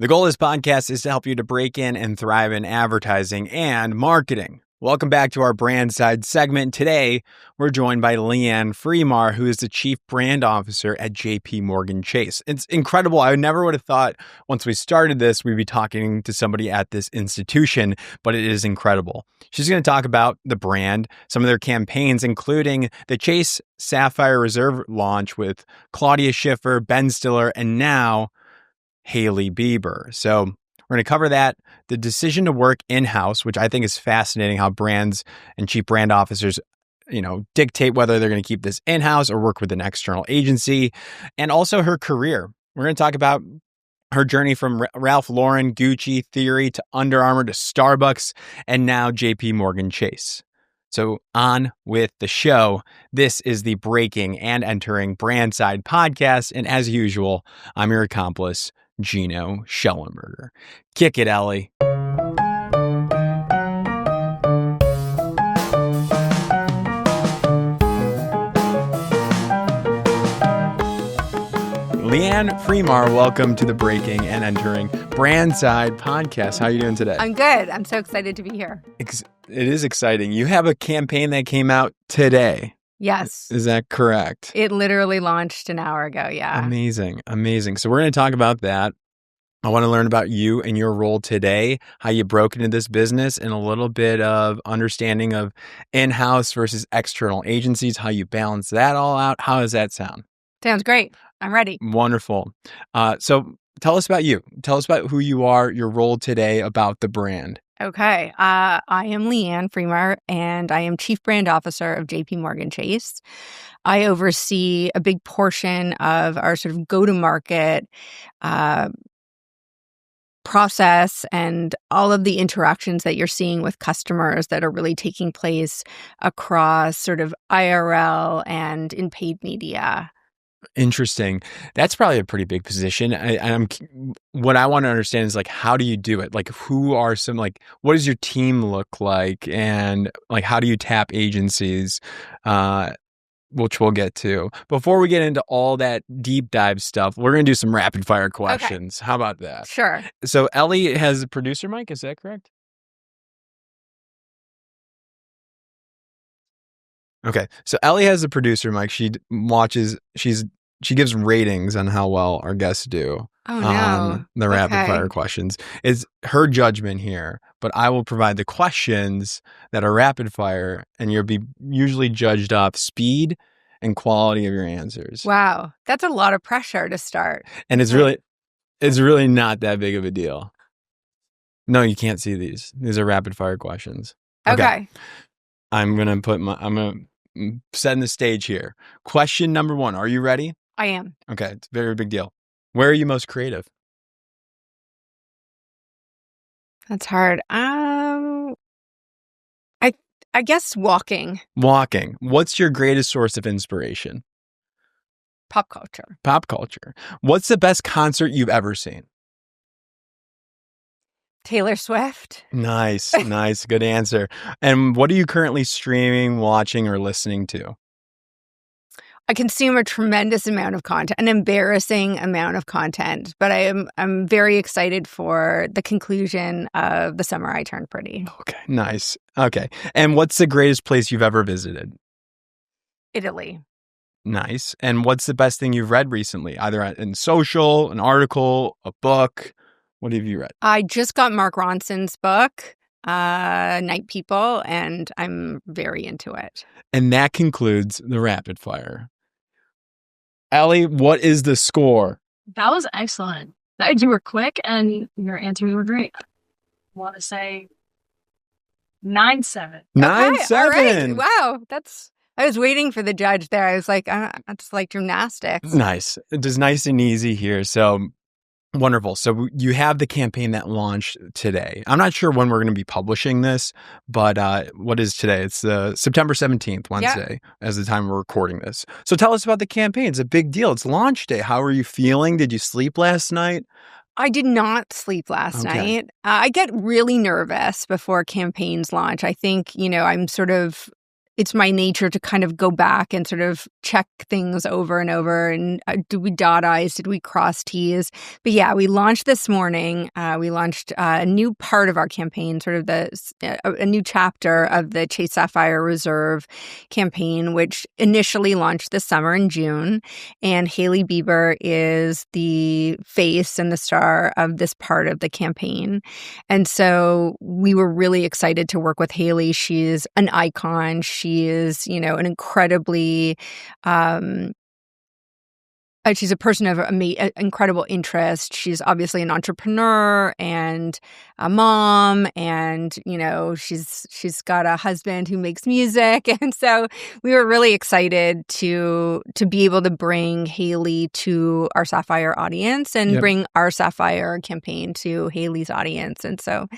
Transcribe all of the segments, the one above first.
The goal of this podcast is to help you to break in and thrive in advertising and marketing. Welcome back to our brand side segment. Today, we're joined by Leanne Fremar, who is the Chief Brand Officer at JPMorgan Chase. It's incredible. I never would have thought once we started this, we'd be talking to somebody at this institution, but it is incredible. She's going to talk about the brand, some of their campaigns, including the Chase Sapphire Reserve launch with Claudia Schiffer, Ben Stiller, and now Hailey Bieber. So we're going to cover that, the decision to work in-house, which I think is fascinating how brands and chief brand officers, dictate whether they're going to keep this in-house or work with an external agency, and also her career. We're going to talk about her journey from Ralph Lauren, Gucci, Theory to Under Armour to Starbucks, and now JPMorgan Chase. So on with the show. This is the Breaking and Entering Brand Side podcast. And as usual, I'm your accomplice, Gino Schellenberger. Kick it, Ellie. Leanne Fremar, welcome to the Breaking and Entering Brand Side podcast. How are you doing today? I'm good. I'm so excited to be here. It is exciting. You have a campaign that came out today. Yes. Is that correct? It literally launched an hour ago. Yeah. Amazing. So we're going to talk about that. I want to learn about you and your role today, how you broke into this business, and a little bit of understanding of in-house versus external agencies, how you balance that all out. How does that sound? Sounds great. I'm ready. Wonderful. So tell us about you. Tell us about who you are, your role today, about the brand. Okay. I am Leanne Fremar, and I am Chief Brand Officer of JPMorgan Chase. I oversee a big portion of our sort of go-to-market process and all of the interactions that you're seeing with customers that are really taking place across sort of IRL and in paid media. Interesting. That's probably a pretty big position. What I want to understand is how do you do it? Who are what does your team look like? And how do you tap agencies? Which we'll get to. Before we get into all that deep dive stuff, we're going to do some rapid fire questions. Okay. How about that? Sure. So Ellie has a producer mic. Is that correct? Okay. So Ellie has a producer mic. She gives ratings on how well our guests do. Oh, no. The rapid fire questions. It's her judgment here, but I will provide the questions that are rapid fire, and you'll be usually judged off speed and quality of your answers. Wow. That's a lot of pressure to start. And it's really not that big of a deal. No, you can't see these. These are rapid fire questions. Okay. I'm going to set the stage here. Question number 1. Are you ready? I am. Okay. It's a very big deal. Where are you most creative? That's hard. I guess walking. Walking. What's your greatest source of inspiration? Pop culture. Pop culture. What's the best concert you've ever seen? Taylor Swift. Nice. Good answer. And what are you currently streaming, watching, or listening to? I consume a tremendous amount of content, an embarrassing amount of content, but I'm very excited for the conclusion of The Summer I Turned Pretty. Okay, nice. Okay. And what's the greatest place you've ever visited? Italy. Nice. And what's the best thing you've read recently, either in social, an article, a book? What have you read? I just got Mark Ronson's book, Night People, and I'm very into it. And that concludes the rapid fire. Ellie, what is the score? That was excellent. You were quick and your answers were great. I want to say 9-7. 9-7. All right. Wow. I was waiting for the judge there. I was like, it's like gymnastics. Nice. It is nice and easy here. So wonderful. So you have the campaign that launched today. I'm not sure when we're going to be publishing this, but what is today? It's September 17th, Wednesday, as the time we're recording this. So tell us about the campaign. It's a big deal. It's launch day. How are you feeling? Did you sleep last night? I did not sleep last night. I get really nervous before campaigns launch. I think, I'm sort of it's my nature to kind of go back and sort of check things over and over. And did we dot I's? Did we cross T's? But yeah, we launched this morning. We launched a new part of our campaign, sort of a new chapter of the Chase Sapphire Reserve campaign, which initially launched this summer in June. And Hailey Bieber is the face and the star of this part of the campaign. And so we were really excited to work with Hailey. She's an icon. She is, an incredibly, she's a person of incredible interest. She's obviously an entrepreneur and a mom, and she's got a husband who makes music, and so we were really excited to be able to bring Hailey to our Sapphire audience and bring our Sapphire campaign to Hailey's audience, and so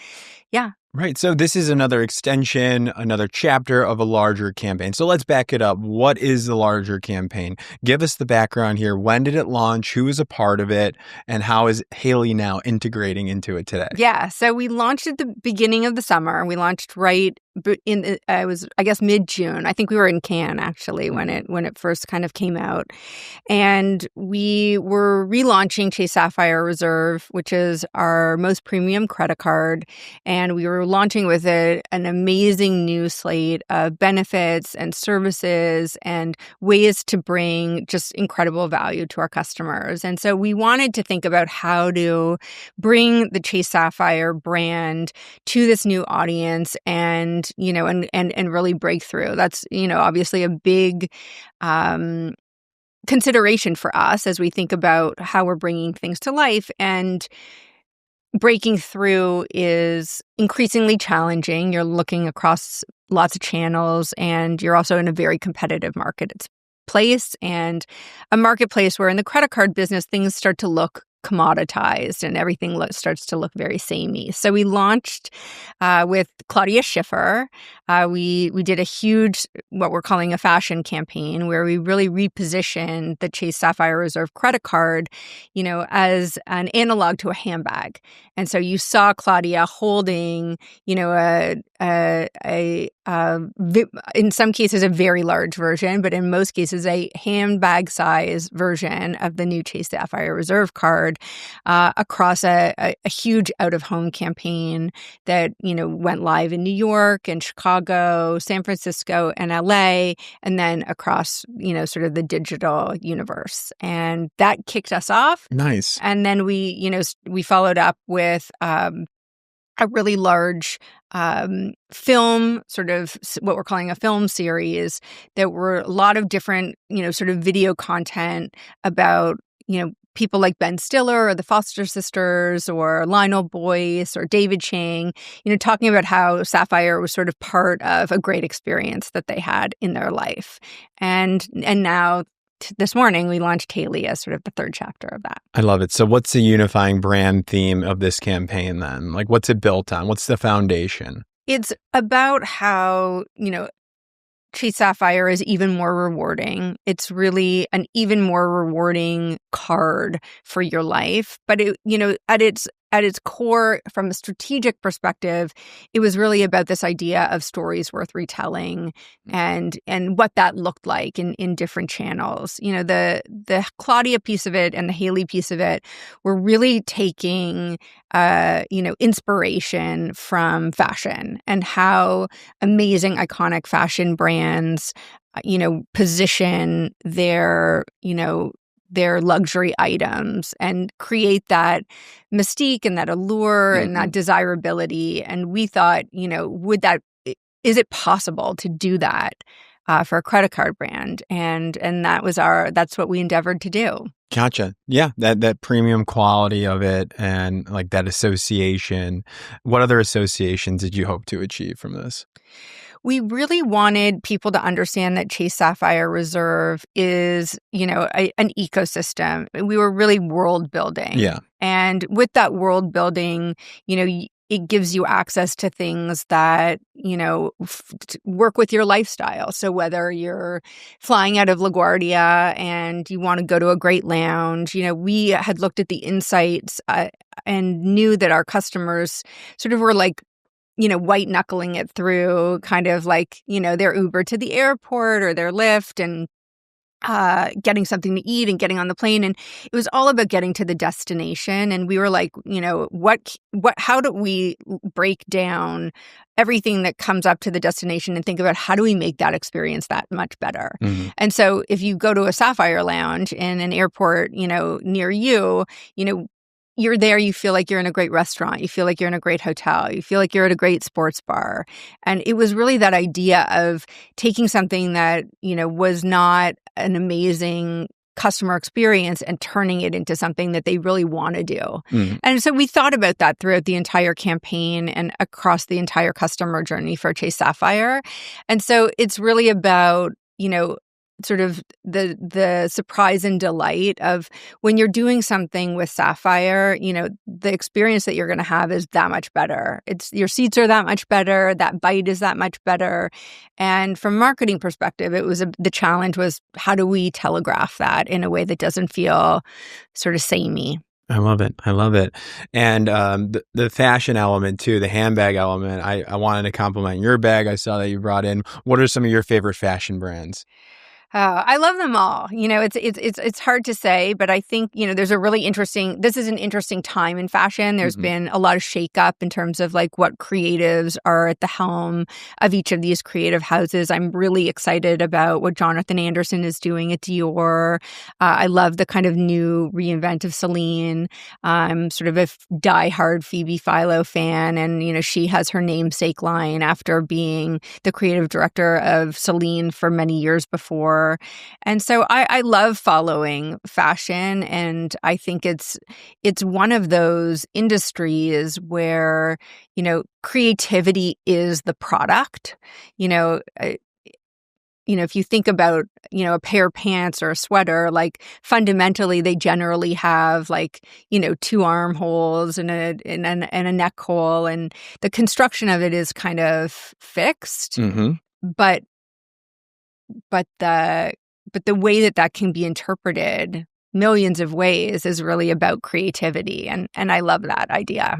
yeah. Right. So this is another extension, another chapter of a larger campaign. So let's back it up. What is the larger campaign? Give us the background here. When did it launch? Who is a part of it? And how is Hailey now integrating into it today? Yeah. So we launched at the beginning of the summer. We launched right in I guess mid-June. I think we were in Cannes actually when it first kind of came out. And we were relaunching Chase Sapphire Reserve, which is our most premium credit card. And we were launching with an amazing new slate of benefits and services and ways to bring just incredible value to our customers. And so we wanted to think about how to bring the Chase Sapphire brand to this new audience and really break through. That's, obviously a big consideration for us as we think about how we're bringing things to life. And breaking through is increasingly challenging. You're looking across lots of channels, and you're also in a very competitive marketplace, and a marketplace where in the credit card business, things start to look commoditized and everything starts to look very samey. So we launched with Claudia Schiffer. We did a huge, what we're calling a fashion campaign, where we really repositioned the Chase Sapphire Reserve credit card, as an analog to a handbag. And so you saw Claudia holding, in some cases a very large version, but in most cases a handbag size version of the new Chase Sapphire Reserve card across a huge out-of-home campaign that, went live in New York and Chicago, San Francisco, and LA, and then across, sort of the digital universe. And that kicked us off. Nice. And then we followed up with a really large film, sort of what we're calling a film series, that were a lot of different, sort of video content about, people like Ben Stiller or the Foster Sisters or Lionel Boyce or David Chang, talking about how Sapphire was sort of part of a great experience that they had in their life. And now this morning, we launched Hailey as sort of the third chapter of that. I love it. So what's the unifying brand theme of this campaign then? Like, what's it built on? What's the foundation? It's about how, Chase Sapphire is even more rewarding. It's really an even more rewarding card for your life. But at its core, from a strategic perspective, it was really about this idea of stories worth retelling and what that looked like in different channels. The Claudia piece of it and the Hailey piece of it were really taking inspiration from fashion and how amazing, iconic fashion brands, position their luxury items and create that mystique and that allure and that desirability. And we thought, is it possible to do that for a credit card brand? And that's what we endeavored to do. Gotcha. Yeah, that premium quality of it and like that association. What other associations did you hope to achieve from this? We really wanted people to understand that Chase Sapphire Reserve is, an ecosystem. We were really world building. Yeah. And with that world building, it gives you access to things that, work with your lifestyle. So whether you're flying out of LaGuardia and you want to go to a great lounge, we had looked at the insights and knew that our customers sort of were like, white knuckling it through kind of like, their Uber to the airport or their Lyft and getting something to eat and getting on the plane. And it was all about getting to the destination. And we were like, how do we break down everything that comes up to the destination and think about how do we make that experience that much better? Mm-hmm. And so if you go to a Sapphire Lounge in an airport, near you, you're there, you feel like you're in a great restaurant, you feel like you're in a great hotel, you feel like you're at a great sports bar. And it was really that idea of taking something that, was not an amazing customer experience and turning it into something that they really want to do. Mm-hmm. And so we thought about that throughout the entire campaign and across the entire customer journey for Chase Sapphire. And so it's really about, sort of the surprise and delight of when you're doing something with Sapphire, the experience that you're going to have is that much better. Your seats are that much better. That bite is that much better. And from a marketing perspective, the challenge was how do we telegraph that in a way that doesn't feel sort of samey? I love it. And the fashion element too, the handbag element, I wanted to compliment your bag. I saw that you brought in. What are some of your favorite fashion brands? I love them all. It's hard to say, but I think, this is an interesting time in fashion. There's been a lot of shakeup in terms of like what creatives are at the helm of each of these creative houses. I'm really excited about what Jonathan Anderson is doing at Dior. I love the kind of new reinvent of Celine. I'm sort of a diehard Phoebe Philo fan, and, she has her namesake line after being the creative director of Celine for many years before. And so I love following fashion, and I think it's one of those industries where, creativity is the product. If you think about, a pair of pants or a sweater, like fundamentally they generally have like, 2 armholes and a neck hole, and the construction of it is kind of fixed. Mm-hmm. But the way that can be interpreted millions of ways is really about creativity, and I love that idea.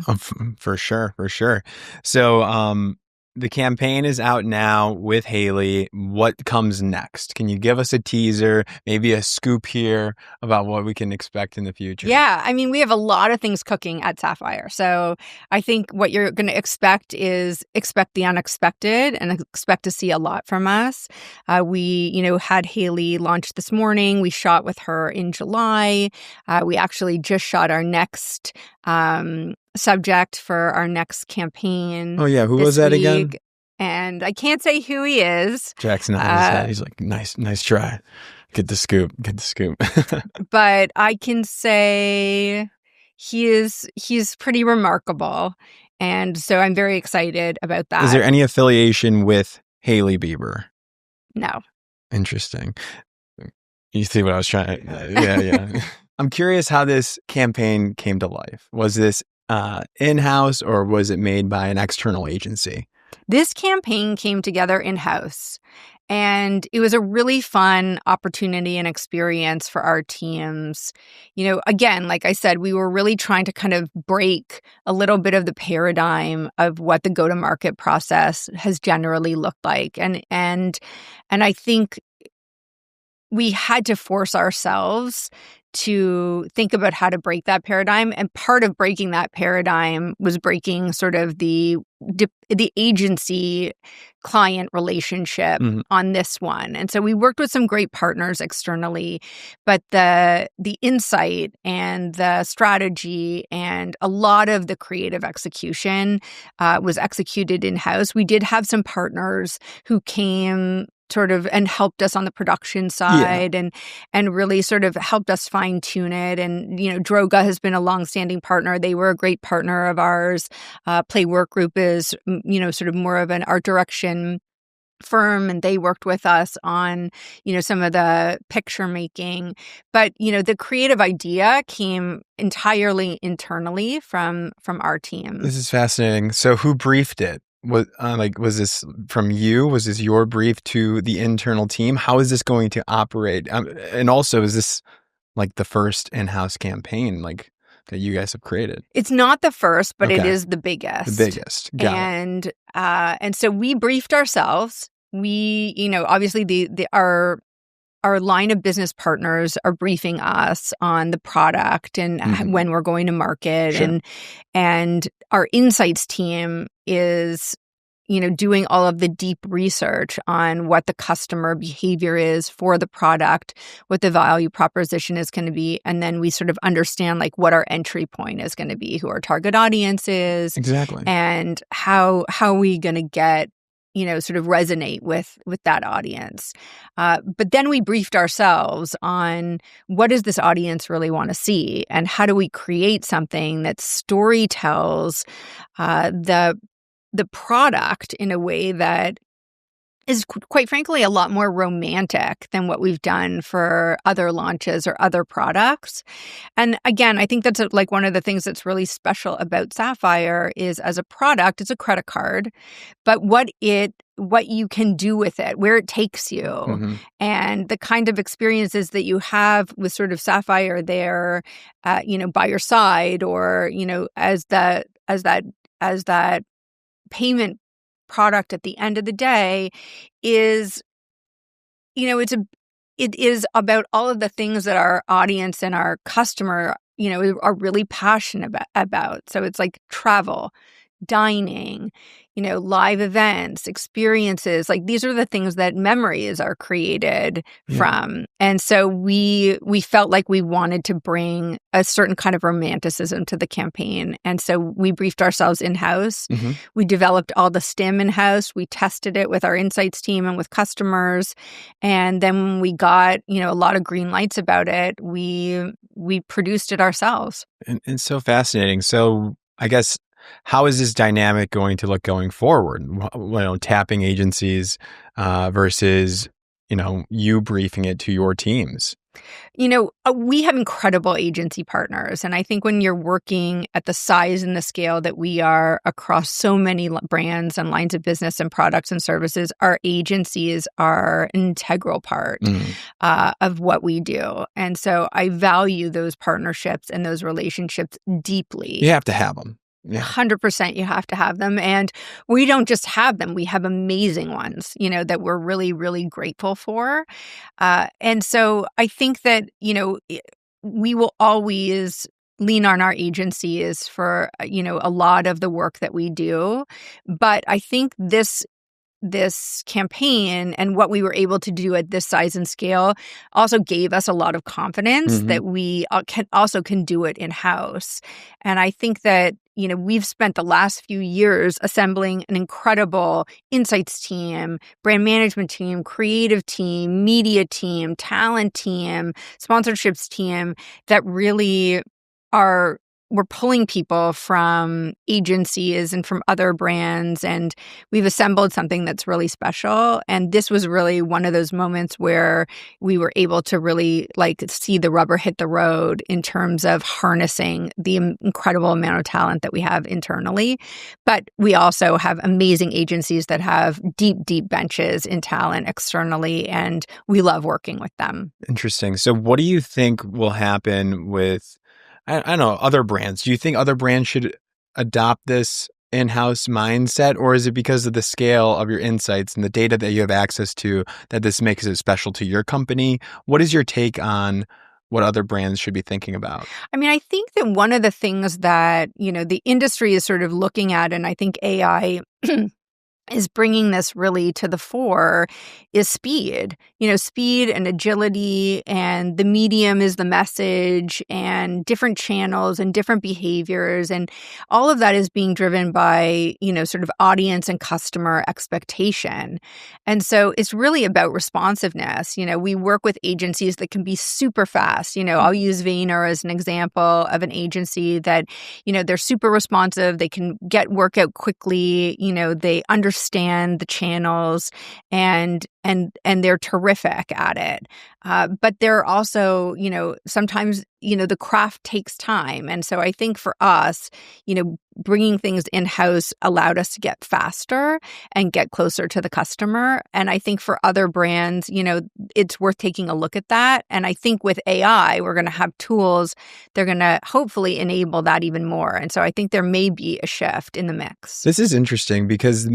For sure. So the campaign is out now with Hailey. What comes next? Can you give us a teaser, maybe a scoop here about what we can expect in the future? Yeah, I mean, we have a lot of things cooking at Sapphire. So I think what you're going to expect the unexpected and expect to see a lot from us. We, had Hailey launch this morning. We shot with her in July. We actually just shot our next subject for our next campaign. Oh yeah, who was that again? And I can't say who he is. Jackson on his head. He's like, nice try. Get the scoop. But I can say he's pretty remarkable, and so I'm very excited about that. Is there any affiliation with Hailey Bieber? No. Interesting. You see what I was trying? Yeah. I'm curious how this campaign came to life. Was this in-house, or was it made by an external agency? This campaign came together in-house, and it was a really fun opportunity and experience for our teams. Again, like I said, we were really trying to kind of break a little bit of the paradigm of what the go-to-market process has generally looked like. And I think we had to force ourselves to think about how to break that paradigm. And part of breaking that paradigm was breaking sort of the agency client relationship on this one. And so we worked with some great partners externally, but the insight and the strategy and a lot of the creative execution was executed in-house. We did have some partners who came sort of and helped us on the production side and really sort of helped us fine tune it. And, Droga has been a longstanding partner. They were a great partner of ours. Play Work Group is, sort of more of an art direction firm, and they worked with us on, some of the picture making. But, the creative idea came entirely internally from our team. This is fascinating. So who briefed it? Was this from you? Was this your brief to the internal team? How is this going to operate? And also, is this like the first in-house campaign? Like, that you guys have created. It's not the first, but it Okay. is the biggest. The biggest. Got it. And so we briefed ourselves. We, obviously our line of business partners are briefing us on the product and when we're going to market. Sure. And our insights team is, doing all of the deep research on what the customer behavior is for the product, what the value proposition is going to be. And then we sort of understand like what our entry point is going to be, who our target audience is. Exactly. And how are we going to get, sort of resonate with that audience. But then we briefed ourselves on what does this audience really want to see, and how do we create something that story tells the product in a way that is quite frankly a lot more romantic than what we've done for other launches or other products. And again, I think that's like one of the things that's really special about Sapphire is as a product, it's a credit card, but what you can do with it, where it takes you, and the kind of experiences that you have with sort of Sapphire there, by your side, or as that payment product at the end of the day is, it is about all of the things that our audience and our customer, are really passionate about. So it's like travel, dining, live events, experiences. Like these are the things that memories are created from. And so we felt like we wanted to bring a certain kind of romanticism to the campaign. And so we briefed ourselves in-house. We developed all the STEM in-house. We tested it with our insights team and with customers. And then when we got, a lot of green lights about it, we produced it ourselves. And so fascinating. So I guess, how is this dynamic going to look going forward? Tapping agencies versus, you briefing it to your teams. We have incredible agency partners. And I think when you're working at the size and the scale that we are across so many brands and lines of business and products and services, our agencies are an integral part of what we do. And so I value those partnerships and those relationships deeply. You have to have them. Yeah. 100% you have to have them. And we don't just have them, we have amazing ones, that we're really, really grateful for. And so I think that, we will always lean on our agencies for, a lot of the work that we do. But I think this campaign and what we were able to do at this size and scale also gave us a lot of confidence that we can do it in-house. And I think that, we've spent the last few years assembling an incredible insights team, brand management team, creative team, media team, talent team, sponsorships team that really we're pulling people from agencies and from other brands, and we've assembled something that's really special. And this was really one of those moments where we were able to really see the rubber hit the road in terms of harnessing the incredible amount of talent that we have internally. But we also have amazing agencies that have deep, deep benches in talent externally, and we love working with them. Interesting. So what do you think will happen with I don't know, other brands? Do you think other brands should adopt this in-house mindset, or is it because of the scale of your insights and the data that you have access to that this makes it special to your company? What is your take on what other brands should be thinking about? I mean, I think that one of the things that, the industry is sort of looking at, and I think AI is bringing this really to the fore, is speed. Speed and agility, and the medium is the message, and different channels and different behaviors. And all of that is being driven by, sort of audience and customer expectation. And so it's really about responsiveness. We work with agencies that can be super fast. I'll use Vayner as an example of an agency that, they're super responsive. They can get work out quickly. They understand the channels, and and they're terrific at it. But they're also, sometimes, the craft takes time. And so I think for us, bringing things in-house allowed us to get faster and get closer to the customer. And I think for other brands, it's worth taking a look at that. And I think with AI, we're going to have tools. They're going to hopefully enable that even more. And so I think there may be a shift in the mix. This is interesting because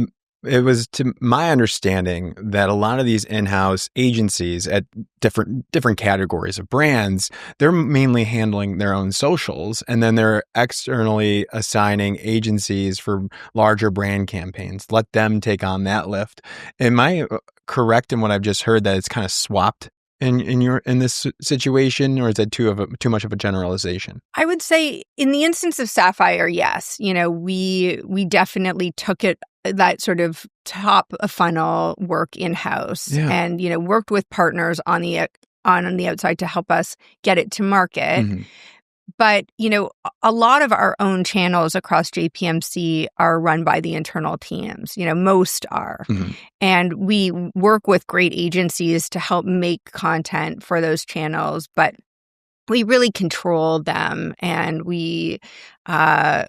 it was, to my understanding, that a lot of these in-house agencies at different categories of brands, they're mainly handling their own socials, and then they're externally assigning agencies for larger brand campaigns. Let them take on that lift. Am I correct in what I've just heard, that it's kind of swapped in this situation, or is that too much of a generalization? I would say in the instance of Sapphire, yes. We definitely took that sort of top of funnel work in-house and, worked with partners on the outside to help us get it to market. Mm-hmm. But, a lot of our own channels across JPMC are run by the internal teams. Most are. Mm-hmm. And we work with great agencies to help make content for those channels, but we really control them, and we have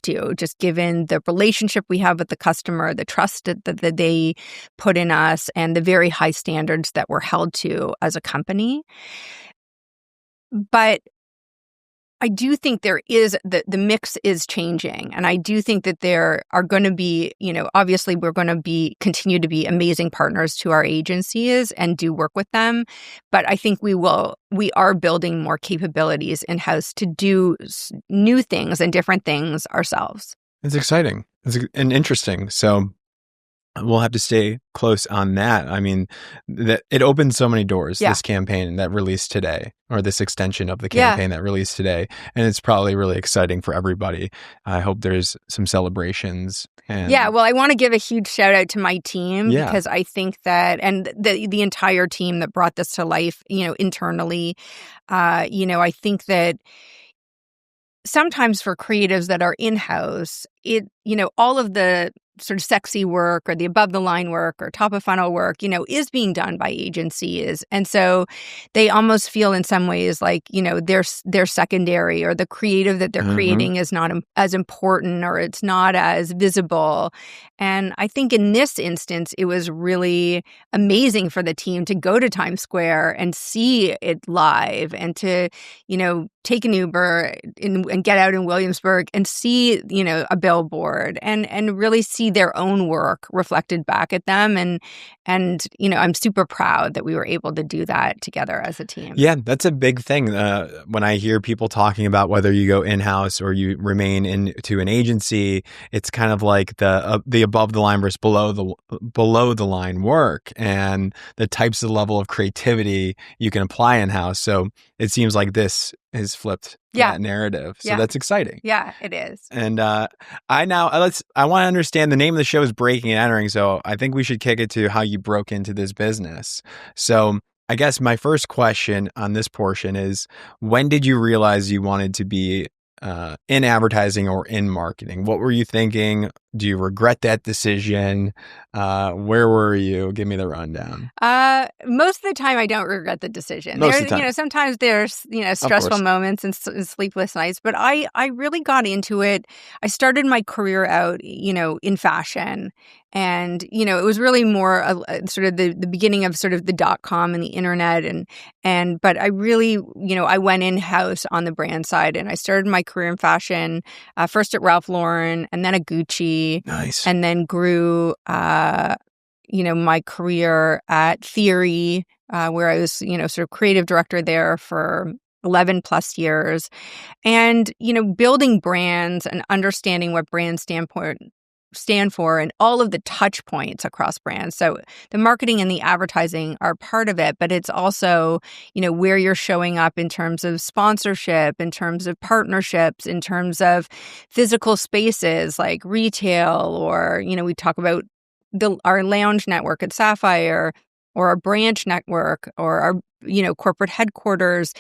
to, just given the relationship we have with the customer, the trust that they put in us, and the very high standards that we're held to as a company. But I do think there is the mix is changing, and I do think that there are going to be, obviously we're going to continue to be amazing partners to our agencies and do work with them, but I think we are building more capabilities in-house to do new things and different things ourselves. It's exciting. And interesting. So we'll have to stay close on that. I mean, it opened so many doors, this campaign that released today, or this extension of the campaign that released today. And it's probably really exciting for everybody. I hope there's some celebrations. Well, I want to give a huge shout out to my team, because I think that, and the entire team that brought this to life, internally, I think that sometimes for creatives that are in-house, all of the sort of sexy work or the above the line work or top of funnel work, is being done by agencies. And so they almost feel in some ways like, they're secondary, or the creative that they're creating is not as important, or it's not as visible. And I think in this instance, it was really amazing for the team to go to Times Square and see it live, and to, take an Uber and get out in Williamsburg and see, a billboard and really see their own work reflected back at them. And I'm super proud that we were able to do that together as a team. Yeah, that's a big thing. When I hear people talking about whether you go in-house or you remain into an agency, it's kind of like the above the line versus below the line work, and the types of level of creativity you can apply in-house. So it seems like this has flipped that narrative. So that's exciting. Yeah, it is. And I want to understand, the name of the show is Breaking and Entering. So I think we should kick it to how you broke into this business. So I guess my first question on this portion is, when did you realize you wanted to be in advertising or in marketing? What were you thinking? Do you regret that decision? Where were you? Give me the rundown. Most of the time, I don't regret the decision. Most of the time. Sometimes there's, stressful moments and sleepless nights, but I really got into it. I started my career out, in fashion. And, it was really more sort of the beginning of sort of the .com and the internet. But I really, I went in-house on the brand side, and I started my career in fashion, first at Ralph Lauren and then at Gucci. Nice. And then grew, my career at Theory, where I was, sort of creative director there for 11 plus years. And, building brands and understanding what brands stand for and all of the touch points across brands. So the marketing and the advertising are part of it, but it's also, where you're showing up in terms of sponsorship, in terms of partnerships, in terms of physical spaces like retail, or, we talk about our lounge network at Sapphire, or our branch network, or our, corporate headquarters.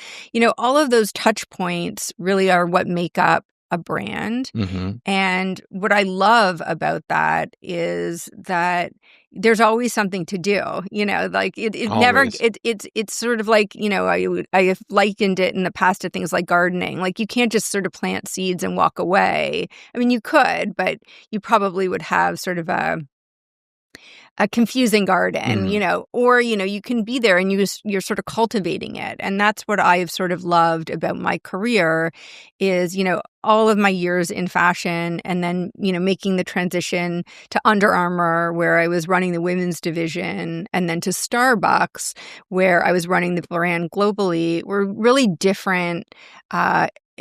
All of those touch points really are what make up a brand. Mm-hmm. And what I love about that is that there's always something to do, like it never, Always. it's sort of like, I have likened it in the past to things like gardening. Like you can't just sort of plant seeds and walk away. I mean, you could, but you probably would have sort of a confusing garden, or, you can be there and you're sort of cultivating it. And that's what I've sort of loved about my career is, all of my years in fashion and then, making the transition to Under Armour, where I was running the women's division, and then to Starbucks, where I was running the brand globally, were really different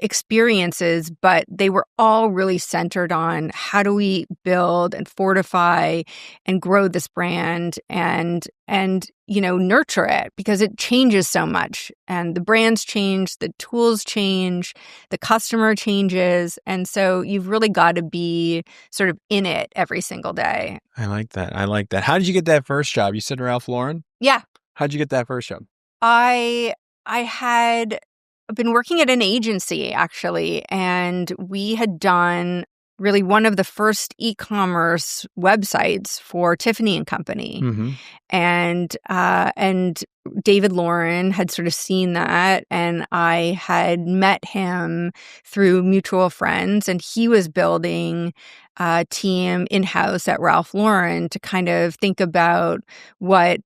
experiences, but they were all really centered on how do we build and fortify and grow this brand and nurture it, because it changes so much, and the brands change, the tools change, the customer changes, and so you've really got to be sort of in it every single day. I like that. How did you get that first job? You said Ralph Lauren? Yeah. How'd you get that first job? I had been working at an agency, actually, and we had done really one of the first e-commerce websites for Tiffany and Company. Mm-hmm. And David Lauren had sort of seen that, and I had met him through mutual friends, and he was building a team in-house at Ralph Lauren to kind of think about what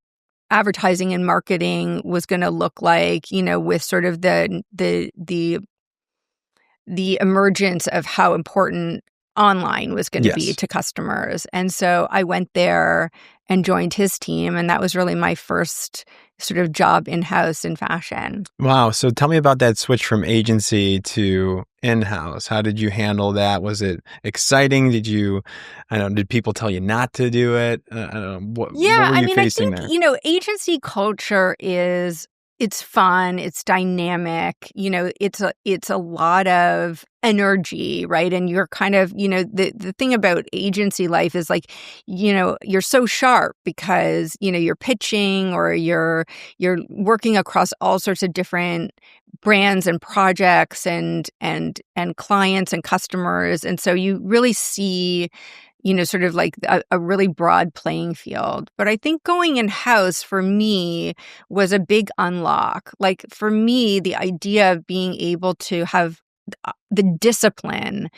advertising and marketing was going to look like, with sort of the emergence of how important online was going to be to customers. And so I went there and joined his team, and that was really my first sort of job in-house in fashion. Wow. So tell me about that switch from agency to in-house. How did you handle that? Was it exciting? Did people tell you not to do it? What were you facing there? Agency culture it's fun, it's dynamic, it's a lot of energy, right? And you're kind of, the thing about agency life is like, you're so sharp because, you're pitching or you're working across all sorts of different brands and projects and clients and customers. And so you really see sort of like a really broad playing field. But I think going in-house for me was a big unlock. Like for me, the idea of being able to have the discipline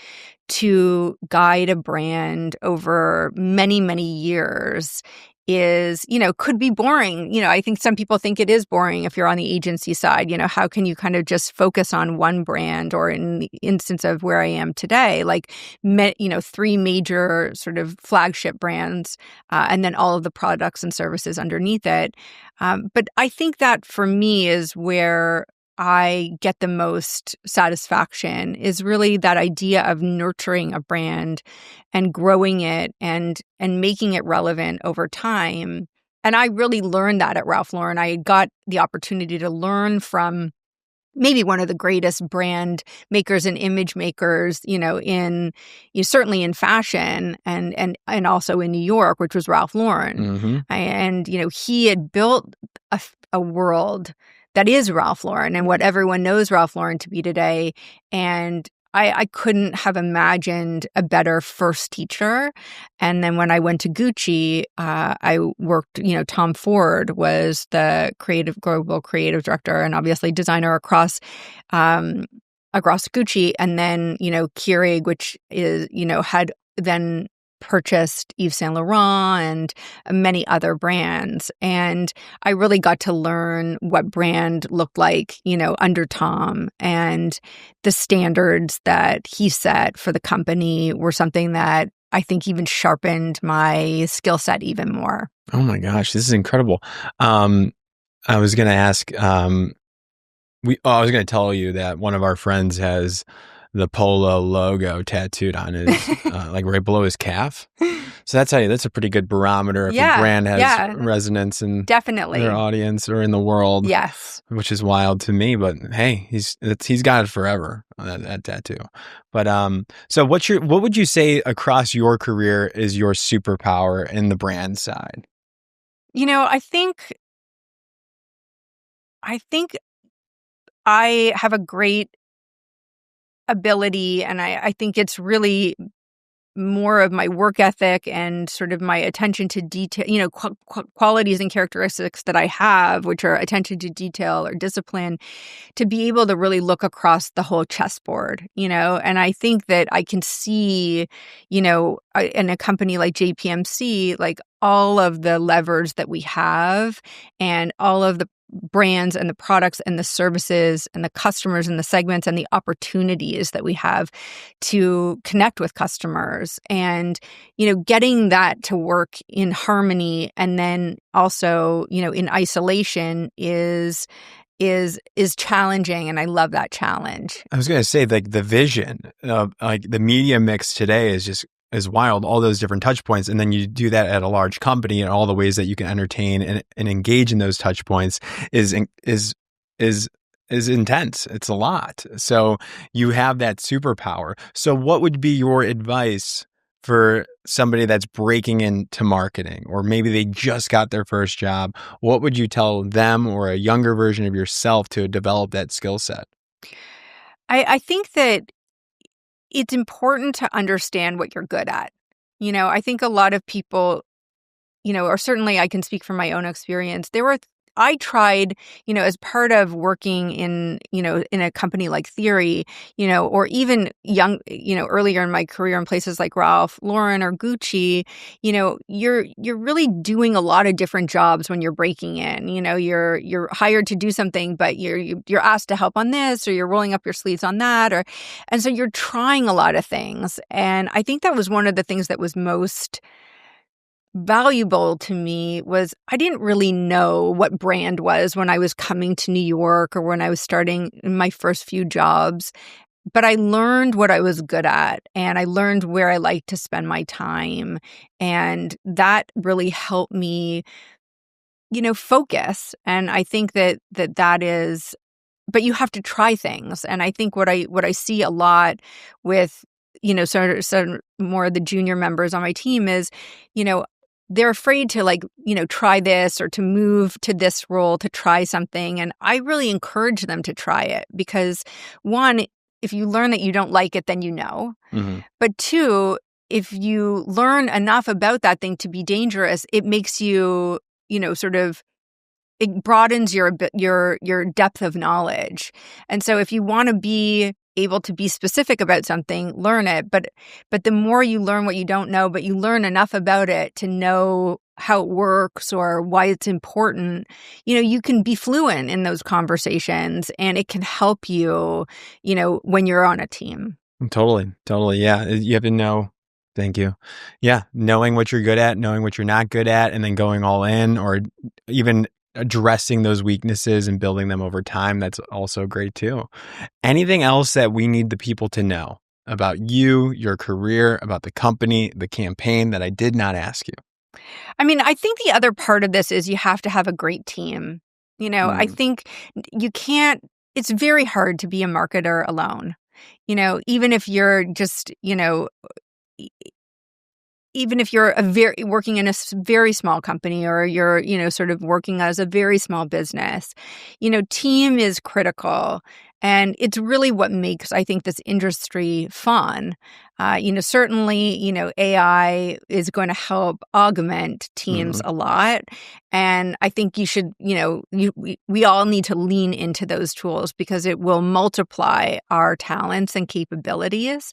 to guide a brand over many, many years is, could be boring. I think some people think it is boring if you're on the agency side. How can you kind of just focus on one brand, or in the instance of where I am today, like, 3 major sort of flagship brands, and then all of the products and services underneath it. But I think that for me is where I get the most satisfaction, is really that idea of nurturing a brand and growing it and making it relevant over time. And I really learned that at Ralph Lauren. I got the opportunity to learn from maybe one of the greatest brand makers and image makers, certainly in fashion and also in New York, which was Ralph Lauren. Mm-hmm. And he had built a world that is Ralph Lauren and what everyone knows Ralph Lauren to be today. And I couldn't have imagined a better first teacher. And then when I went to Gucci, I worked, Tom Ford was the global creative director and obviously designer across Gucci. And then, Keurig, which is, had then purchased Yves Saint Laurent and many other brands. And I really got to learn what brand looked like, under Tom, and the standards that he set for the company were something that I think even sharpened my skill set even more. Oh my gosh, this is incredible. I was going to ask, I was going to tell you that one of our friends has the Polo logo tattooed on his, like right below his calf. So that's a pretty good barometer if a brand has resonance in definitely their audience or in the world. Yes. Which is wild to me, but hey, he's got it forever, that tattoo. But so what would you say across your career is your superpower in the brand side? I think I have a great ability, and I think it's really more of my work ethic and sort of my attention to detail, qualities and characteristics that I have, which are attention to detail or discipline, to be able to really look across the whole chessboard, and I think that I can see, in a company like JPMC, like all of the levers that we have and all of the brands and the products and the services and the customers and the segments and the opportunities that we have to connect with customers, and getting that to work in harmony and then also in isolation is challenging, and I love that challenge. I was going to say, like, the vision of like the media mix today is wild, all those different touch points. And then you do that at a large company, and all the ways that you can entertain and engage in those touch points is intense. It's a lot. So you have that superpower. So what would be your advice for somebody that's breaking into marketing, or maybe they just got their first job? What would you tell them or a younger version of yourself to develop that skill set? I think that it's important to understand what you're good at. I think a lot of people, or certainly I can speak from my own experience. I tried, as part of working in a company like Theory, or even earlier in my career in places like Ralph Lauren or Gucci, you're really doing a lot of different jobs when you're breaking in. You're hired to do something, but you're asked to help on this, or you're rolling up your sleeves on that, and so you're trying a lot of things. And I think that was one of the things that was most valuable to me. Was I didn't really know what brand was when I was coming to New York or when I was starting my first few jobs, but I learned what I was good at, and I learned where I liked to spend my time, and that really helped me focus. And I think that is, but you have to try things. And I think what I see a lot with sort of more of the junior members on my team is they're afraid to try this or to move to this role, to try something. And I really encourage them to try it, because one, if you learn that you don't like it, then Mm-hmm. But two, if you learn enough about that thing to be dangerous, it makes you, it broadens your depth of knowledge. And so if you want to be able to be specific about something, learn it. But the more you learn what you don't know, but you learn enough about it to know how it works or why it's important, you can be fluent in those conversations, and it can help you, when you're on a team. Totally. Yeah. You have to know. Thank you. Yeah. Knowing what you're good at, knowing what you're not good at, and then going all in, or even addressing those weaknesses and building them over time. That's also great too. Anything else that we need the people to know about you, your career, about the company, the campaign that I did not ask you? I mean, I think the other part of this is you have to have a great team. I think you can't, it's very hard to be a marketer alone. Even if you're just, even if you're working in a very small company, or you're, sort of working as a very small business, team is critical. And it's really what makes, I think, this industry fun. Certainly, AI is going to help augment teams a lot. And I think you should, we all need to lean into those tools, because it will multiply our talents and capabilities.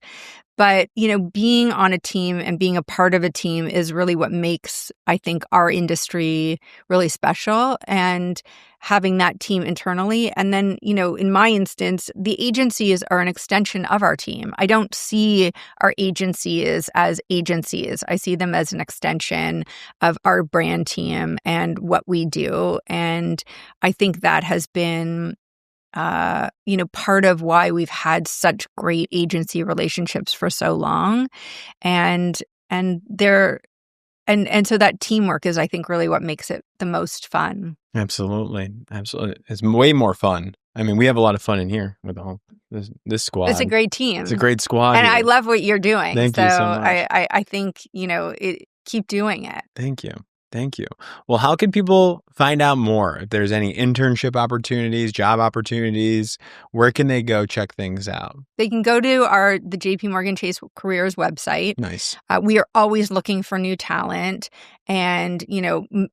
But, being on a team and being a part of a team is really what makes, I think, our industry really special, and having that team internally. And then, in my instance, the agencies are an extension of our team. I don't see our agencies as agencies. I see them as an extension of our brand team and what we do. And I think that has been part of why we've had such great agency relationships for so long. And so that teamwork is, I think, really what makes it the most fun. Absolutely. It's way more fun. I mean, we have a lot of fun in here with all this squad. It's a great team. It's a great squad. And here. I love what you're doing. Thank you so much. I think, keep doing it. Thank you. Thank you. Well, how can people find out more? If there's any internship opportunities, job opportunities, where can they go check things out? They can go to the JPMorgan Chase careers website. Nice. We are always looking for new talent. And,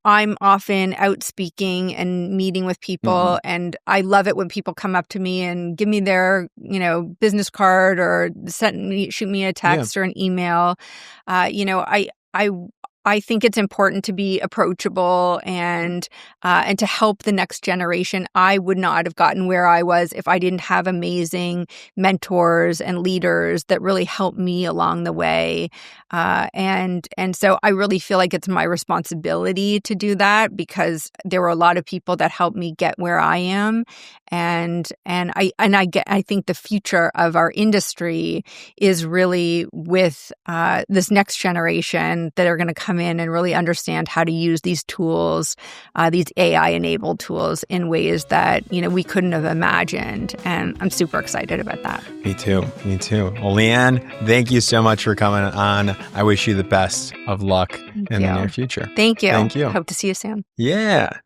I'm often out speaking and meeting with people. And I love it when people come up to me and give me their, business card or shoot me a text or an email. I think it's important to be approachable and to help the next generation. I would not have gotten where I was if I didn't have amazing mentors and leaders that really helped me along the way. And so I really feel like it's my responsibility to do that because there were a lot of people that helped me get where I am. And I think the future of our industry is really with this next generation that are going to come in and really understand how to use these tools, these AI-enabled tools in ways that, we couldn't have imagined. And I'm super excited about that. Me too. Well, Leanne, thank you so much for coming on. I wish you the best of luck in the near future. Thank you. Hope to see you soon. Yeah.